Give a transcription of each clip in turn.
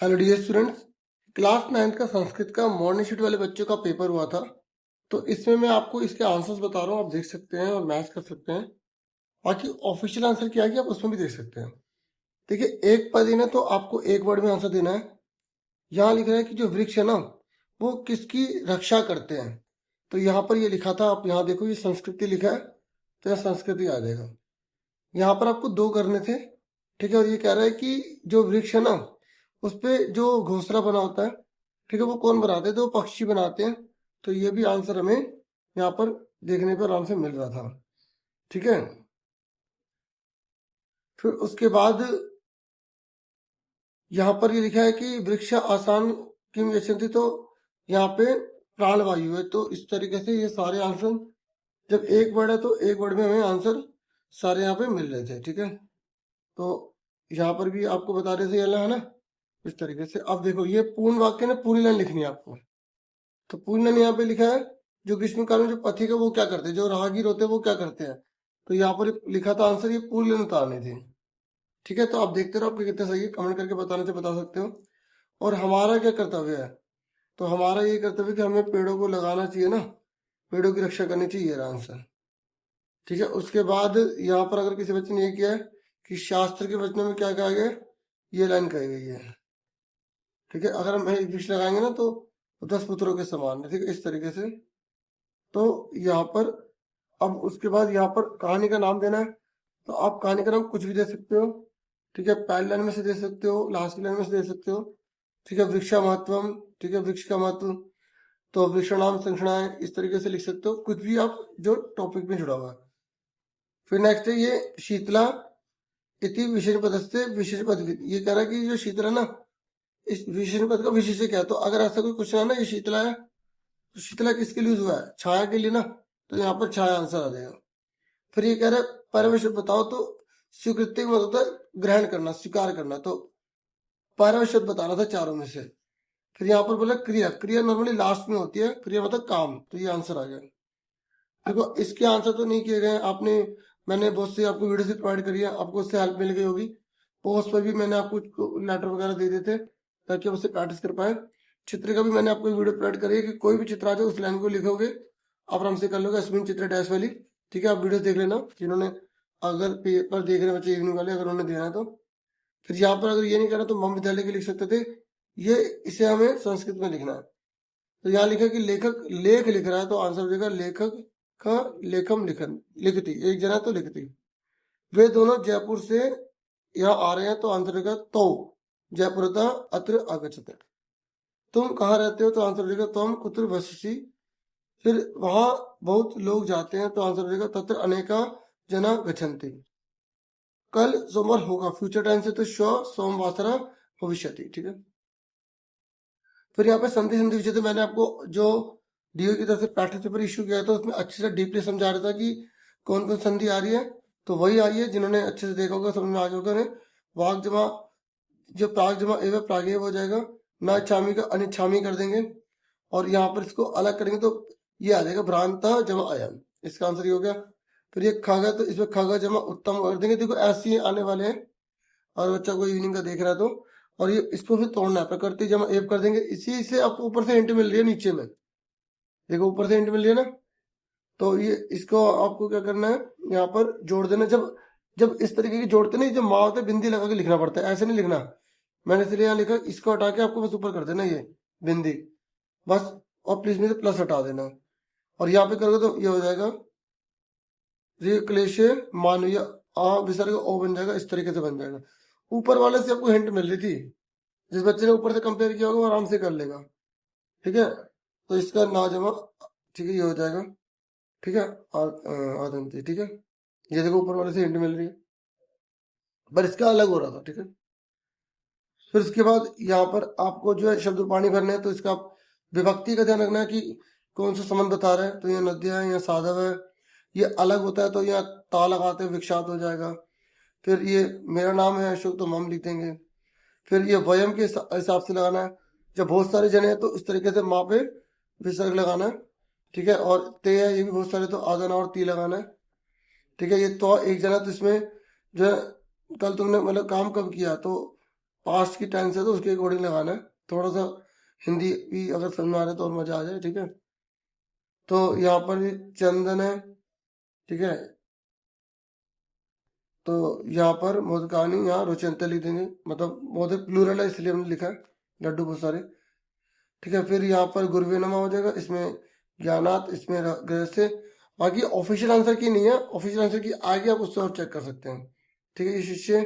Hello dear students, class 9th का संस्कृत का morning shift वाले बच्चों का पेपर हुआ था। तो इसमें मैं आपको इसके आंसर्स बता रहा हूँ, आप देख सकते हैं और मैच कर सकते हैं। बाकी ऑफिशियल आंसर क्या है कि आप उसमें भी देख सकते हैं। देखिए, एक पद है तो आपको एक वर्ड में आंसर देना है। यहाँ लिख रहा है कि जो वृक्ष है ना, वो किसकी रक्षा करते हैं। तो यहाँ पर ये लिखा था, आप यहाँ देखो, ये संस्कृति लिखा है तो यहाँ संस्कृति आ जाएगा। यहाँ पर आपको दो करने थे, ठीक है। और ये कह रहा है कि जो वृक्ष है ना, उस पे जो घोंसला बना होता है, ठीक है, वो कौन बनाते हैं? तो वो पक्षी बनाते हैं। तो ये भी आंसर हमें यहाँ पर देखने पर आराम से मिल रहा था, ठीक है। फिर उसके बाद यहाँ पर ये लिखा है कि वृक्ष आसान किम यशंति, तो यहाँ पे प्राणवायु है। तो इस तरीके से ये सारे आंसर, जब एक वर्ड है तो एक वर्ड में हमें आंसर सारे यहाँ पे मिल रहे थे, ठीक है। तो यहाँ पर भी आपको बता रहे थे, है ना, इस तरीके से। अब देखो, ये पूर्ण वाक्य ने पूरी लाइन लिखनी है आपको। तो पूरी लाइन यहाँ पे लिखा है, जो ग्रीष्म काल में जो पथिक है वो क्या करते हैं, जो राहगीर होते हैं वो क्या करते हैं। तो यहाँ पर लिखा था आंसर, ये पूरी लाइन उतारनी थी, ठीक है। तो आप देखते रहो आपके कितने सही है, कमेंट करके बताने से बता सकते हो। और हमारा क्या कर्तव्य है? तो हमारा ये कर्तव्य कि हमें पेड़ों को लगाना चाहिए ना, पेड़ों की रक्षा करनी चाहिए, ये आंसर, ठीक है। उसके बाद यहाँ पर अगर किसी बच्चे ने ये किया है कि शास्त्र के वचनों में क्या कहा गया, ये लाइन कही गई है, ठीक है। अगर हम एक वृक्ष लगाएंगे ना तो 10 पुत्रों के समान है, ठीक है, इस तरीके से। तो यहाँ पर अब उसके बाद यहाँ पर कहानी का नाम देना है। तो आप कहानी का नाम कुछ भी दे सकते हो, ठीक है। पहली लाइन में से दे सकते हो, लास्ट की लाइन में से दे सकते हो, ठीक है। वृक्षा महत्वम, ठीक है, वृक्ष का महत्व। तो वृक्ष नाम संरचनाएं, इस तरीके से लिख सकते हो, कुछ भी आप जो टॉपिक में जुड़ा हुआ है। फिर नेक्स्ट है ये शीतला इति विशेष पदस्य विशेष पद। ये कह रहा है कि जो शीतला ना, इस विशेषण पद का विशेष क्या है। तो अगर ऐसा कोई क्वेश्चन है ना, ये शीतला है, तो शीतला किसके लिए यूज हुआ है? छाया के लिए ना। तो यहाँ पर छाया आंसर आ जाएगा। फिर ये कह रहा है पर्यवेक्षण बताओ। तो स्वीकृति का मतलब होता है ग्रहण करना, स्वीकार करना। तो पर्यवेक्षण बताना था चारों में से। फिर यहाँ पर बोला क्रिया, क्रिया नॉर्मली लास्ट में होती है, क्रिया मतलब काम। तो ये आंसर आ गया। देखो, इसके आंसर तो नहीं किए गए आपने, मैंने बहुत सी आपको वीडियो से प्रोवाइड करी है, आपको उससे हेल्प मिल गई होगी। पोस्ट पर भी मैंने आपको लेटर वगैरह दे देते ताकि आप उससे प्रैक्टिस कर पाए। चित्र का भी मैंने आपको वीडियो प्रोवाइड करी है कि कोई भी चित्र आ जाए उस लाइन को लिखोगे आप आराम से कर लोगे, अश्विन चित्र डैश वाली, ठीक है। आप वीडियो देख लेना, जिन्होंने अगर पेपर देख रहे बच्चे इवनिंग वाले, अगर उन्हें देना है तो। फिर यहाँ पर अगर ये नहीं करना तो मम विद्यालय के लिख सकते थे, ये इसे हमें संस्कृत में लिखना है। तो यहाँ लिखा कि लेखक लेख लिख रहा है, तो आंसर हो जाएगा लेखक का लेखम लिखन, लिखती, एक जना तो लिखती। वे दोनों जयपुर से यहाँ आ रहे हैं, तो आंसर होगा तो जयपुरतः अत्र आगच्छते। तुम कहाँ रहते हो? तो आंसर हो जाएगा त्वम कुत्र वससि। फिर वहां बहुत लोग जाते हैं, तो आंसर हो जाएगा तत्र अनेका जना गच्छन्ति। कल सोमवार होगा, फ्यूचर टाइम से, तो श्व सोमवासरा भविष्यति, ठीक है। फिर यहाँ पे संधि संधि विषय, तो मैंने आपको जो डीओ की तरफ से प्रैक्टिस पेपर इशू किया था उसमें अच्छे से डीपली समझा रहा था कि कौन कौन संधि आ रही है। तो वही आई है, जिन्होंने अच्छे से देखा होगा समझ में आ गया होगा उन्हें। वाक जमा, जो प्राग जमा एवं प्रागेव हो जाएगा, ना छामी का अनिच्छामी कर देंगे। और यहाँ पर इसको अलग करेंगे तो ये आ जाएगा भ्रांता जमा अयम, इसका आंसर ये हो गया। फिर ये खागा, तो इसमें खागा जमा उत्तम कर देंगे। देखो ऐसे ही आने वाले हैं, और बच्चा कोई इवनिंग का देख रहा है तो। और ये इसको फिर तोड़ना है, प्रकृति जमा एव कर देंगे। इसी से आपको ऊपर से हिंट मिल रही है नीचे में, देखो ऊपर से हिंट मिल रही है ना। तो ये इसको आपको क्या करना है, यहाँ पर जोड़ देना। जब जब इस तरीके की जोड़ते नहीं, जब माँ होते बिंदी लगा के लिखना पड़ता है, ऐसे नहीं लिखना। मैंने इसलिए यहाँ लिखा, इसको हटा के आपको बस ऊपर कर देना ये बिंदी, बस। और प्लीज में से प्लस हटा देना, और यहाँ पे करोगे तो ये हो जाएगा रे क्लेश मानवीय आ विसर्ग ओ बन जाएगा, इस तरीके से बन जाएगा। ऊपर वाले से आपको हिंट मिल रही थी, जिस बच्चे ने ऊपर से कंपेयर किया होगा वो आराम से कर लेगा, ठीक है। तो इसका ना जमा, ठीक है, ये हो जाएगा, ठीक है। आदंती, ठीक है। ये देखो ऊपर वाले से हिंट मिल रही है, पर इसका अलग हो रहा था, ठीक है। फिर उसके बाद यहाँ पर आपको जो है शब्द पानी भरने हैं, तो इसका आप विभक्ति का ध्यान रखना है कि कौन सा संबंध बता रहा है। तो ये नद्या है, यहाँ साधव है, ये अलग होता है तो यहाँ ता लगाते हैं, विक्षात हो जाएगा। फिर ये मेरा नाम है अशोक, तो मम लिख देंगे। फिर ये वयम के हिसाब से लगाना है, जब बहुत सारे जने हैं तो इस तरीके से माँ पे विसर्ग लगाना है, ठीक है। और ते है, ये भी बहुत सारे, तो आदना और ती लगाना है, ठीक है। ये तो एक जना, तो इसमें जो है कल तुमने मतलब काम कब किया, तो पास्ट की टेंस है तो उसके अकॉर्डिंग लगाना है। थोड़ा सा हिंदी भी अगर समझ में आ रहा है तो और मजा आ जाए, ठीक है। तो यहाँ पर भी चंदन है, ठीक है। तो यहाँ पर मोदकानी, यहाँ रुचंते लिख देंगे, मतलब मोदक प्लूरल है इसलिए हमने लिखा है, लड्डू बहुत सारे, ठीक है। फिर यहाँ पर गुरुवे नमा हो जाएगा, इसमें ज्ञानात, इसमें ग्रह से। बाकी ऑफिशियल आंसर की नहीं है, ऑफिशियल आंसर की आगे आप उससे और चेक कर सकते हैं, ठीक है। ये शिष्य,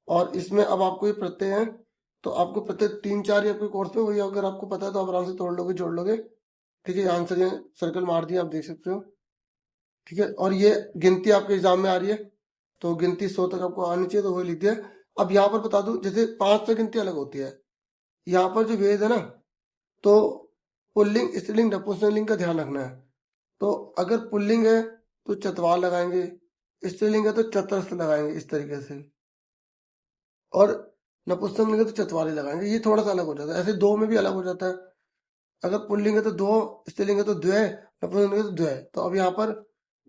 और इसमें अब आपको ये प्रत्यय है, तो आपको प्रत्यय 3-4 ही आपके कोर्स में, वही अगर आपको पता है तो आप आराम से तोड़ लोगे, जोड़ लोगे, ठीक है। आंसर ये सर्कल मार दिया, आप देख सकते हो, ठीक है। और ये गिनती आपके एग्जाम में आ रही है, तो गिनती 100 तक आपको आनी चाहिए, तो वही लिख दिया। अब यहाँ पर बता दूं, जैसे 5 तक गिनती अलग होती है, यहाँ पर जो वेद है ना, तो पुल्लिंग, स्त्रीलिंग, नपुंसकलिंग का ध्यान रखना है। तो अगर पुल्लिंग है तो चतवार लगाएंगे, स्त्रीलिंग है तो चतुर्थ लगाएंगे, इस तरीके से। और नपुंसकलिंग है तो चतवारी लगाएंगे, ये थोड़ा सा अलग हो जाता है। ऐसे दो में भी अलग हो जाता है, अगर पुल्लिंग है तो दो, स्त्रीलिंग है तो द्वय, नपुंसकलिंग है तो द्वय। तो अब यहाँ पर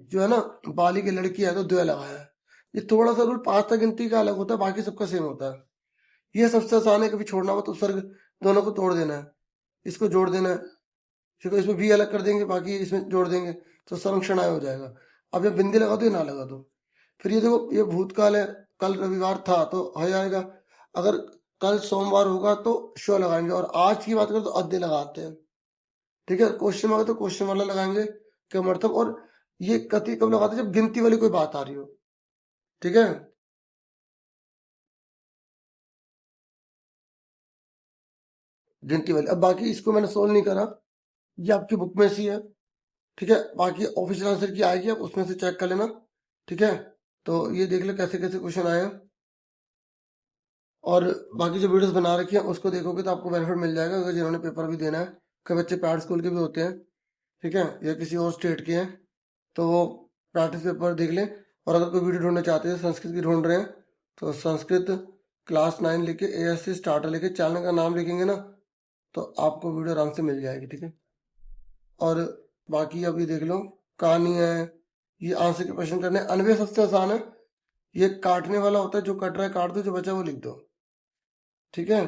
जो है ना, बाली की लड़की है तो द्वय लगाया है। ये थोड़ा सा रूल 5 तक गिनती का अलग होता है, बाकी सबका सेम होता है। ये सबसे आसान है, कभी छोड़ना मत, उपसर्ग दोनों को तोड़ देना है, इसको जोड़ देना है, ठीक है। इसमें भी अलग कर देंगे, बाकी इसमें जोड़ देंगे, तो संरक्षण आय हो जाएगा। अब जब बिंदी लगा दो या ना लगा दो। फिर ये देखो, ये भूतकाल है, कल रविवार था तो है आएगा, अगर कल सोमवार होगा तो शो लगाएंगे, और आज की बात करें तो अद्य लगाते हैं, ठीक है। क्वेश्चन मार्क तो क्वेश्चन वाला लगाएंगे, क्या मतलब। और ये कति कब लगाते हैं, जब गिनती वाली कोई बात आ रही हो, ठीक है। गिनती वाली, अब बाकी इसको मैंने सोल्व नहीं करा, ये आपकी बुक में सी है, ठीक है। बाकी ऑफिशियल आंसर की आएगी, आप उसमें से चेक कर लेना, ठीक है। तो ये देख लो कैसे कैसे क्वेश्चन आए हैं, और बाकी जो वीडियोस बना रखी है उसको देखोगे तो आपको बेनिफिट मिल जाएगा, अगर जिन्होंने पेपर भी देना है। कई बच्चे पैड स्कूल के भी होते हैं, ठीक है, या किसी और स्टेट के हैं, तो वो प्रैक्टिस पेपर देख लें। और अगर कोई वीडियो ढूंढना चाहते हैं, संस्कृत की ढूंढ रहे हैं, तो संस्कृत क्लास 9 लिख के ASC स्टार्टर लिख के चैनल का नाम लिखेंगे ना, तो आपको वीडियो आराम से मिल जाएगी, ठीक है। और बाकी अभी देख लो, कहानी है, ये आंसर के क्वेश्चन करने। अन्वय सबसे आसान है, ये काटने वाला होता है, जो कट रहा है काट दो, जो बचा वो लिख दो, ठीक है।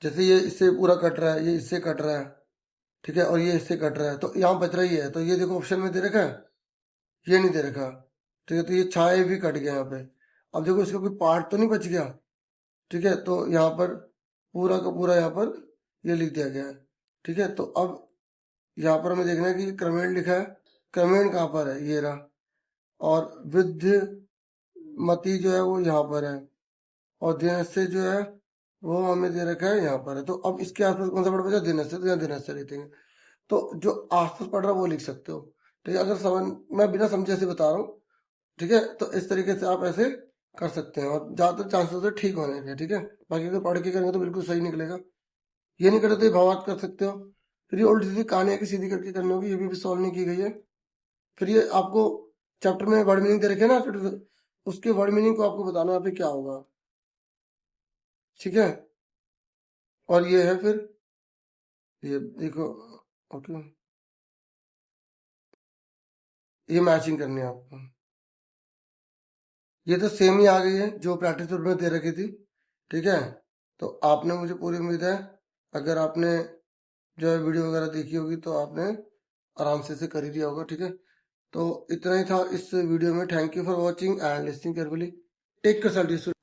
जैसे ये इससे पूरा कट रहा है, ये इससे कट रहा है, ठीक है, और ये इससे कट रहा है, तो यहाँ बच रही है, तो ये देखो ऑप्शन में दे रखा है, ये नहीं दे रखा, ठीक है। तो ये छाए भी कट गया यहाँ पे। अब देखो इसका कोई पार्ट तो नहीं बच गया, ठीक है। तो यहाँ पर पूरा का पूरा यहाँ पर ये लिख दिया गया है, ठीक है। तो अब यहाँ पर हमें देखना है कि क्रमेण लिखा है, क्रमेण कहाँ पर है, ये रहा। और वृद्ध मती जो है वो यहाँ पर है, और दिनस्य जो है वो हमें दे रखा है यहाँ पर है। तो अब इसके आसपास कौन सा वर्ड बचा, दिनस्य, तो यहाँ दिनस्य लिख देंगे। तो जो आसपास पढ़ रहा है वो लिख सकते हो, ठीक है। अगर समझ, मैं बिना समझे ऐसे बता रहा हूँ, ठीक है। तो इस तरीके से आप ऐसे कर सकते हैं, और ज़्यादातर चांसेस है ठीक होने के, ठीक है। बाकी अगर पढ़ के करेंगे तो बिल्कुल सही निकलेगा। ये नहीं करते तो ये भावार्थ कर सकते हो। फिर ये उल्टी सीधी कहानियाँ की सीधी करके करनी होगी, ये भी सॉल्व नहीं की गई है। फिर ये आपको चैप्टर में वर्ड मीनिंग दे रखे हैं ना, उसके वर्ड मीनिंग को आपको बताना यहाँ पे क्या होगा, ठीक है। और ये है फिर, ये देखो, ओके, ये मैचिंग करनी है आपको। ये तो सेम ही आ गई है जो प्रैक्टिस में दे रखी थी, ठीक है। तो आपने, मुझे पूरी उम्मीद है, अगर आपने जो है वीडियो वगैरह देखी होगी तो आपने आराम से इसे कर ही दिया होगा, ठीक है। तो इतना ही था इस वीडियो में। Thank you for watching and listening carefully. Take care.